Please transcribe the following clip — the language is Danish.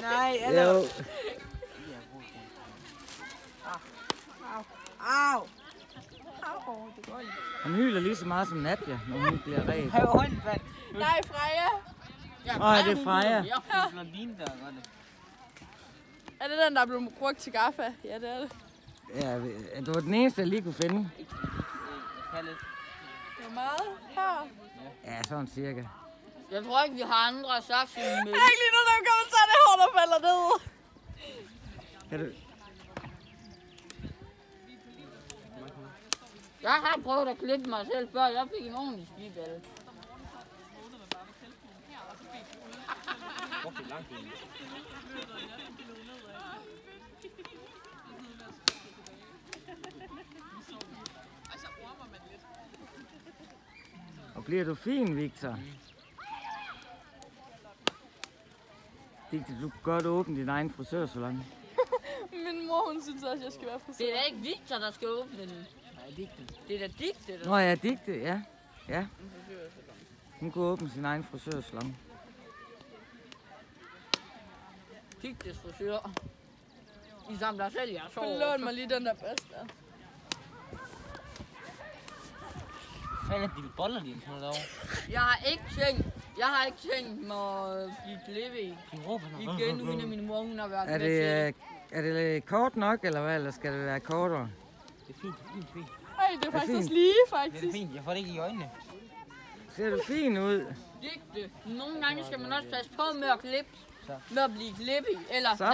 Nej, eller... Jo. Au. Au, det går ikke. Han hyler lige så meget som Nadja, når hun bliver ret. Har jo ondt, mand. Nej, Freja. Åh, det er Freja. Jeg har blondine, der gør det. Er det den, der er blevet brugt til gaffa? Ja, det er det. Ja, det var den eneste, jeg lige kunne finde. Jeg kan lidt. Hvor meget? Her. Ja, sådan cirka. Jeg tror ikke, vi har andre slags end Jeg er ikke lige nu, der kommer så det hår, der falder ned. Kan du... Jeg har prøvet at klippe mig selv før. Jeg fik en ordentlig skiballe. Og bliver du fin, Victor? Victor, du kan godt åbne din egen frisørsalon. Min mor, hun synes også, jeg skal være frisør. Det er da ikke Victor, der skal åbne den. Nej, digte. Det er da Digte, der Nå ja, Digte, ja. Ja. Hun kunne åbne sin egen frisørsalon. Digtes frisør. I samler selv jeres hår. Lån mig lige den der bedste. Fanden er dine boller, dine sådan noget Jeg har ikke tænkt mig at blive klippet igen, uden at min mor hun har været med til. Er det kort nok, eller hvad? Eller skal det være kortere? Det er fint, fint. Ej, det er faktisk fint. også lige, Det faktisk. er fint, jeg får det ikke i øjnene. Ser du fin ud? Digte. Nogle gange skal man også passe på med at klippe. Med at blive klippet. Eller Sådan.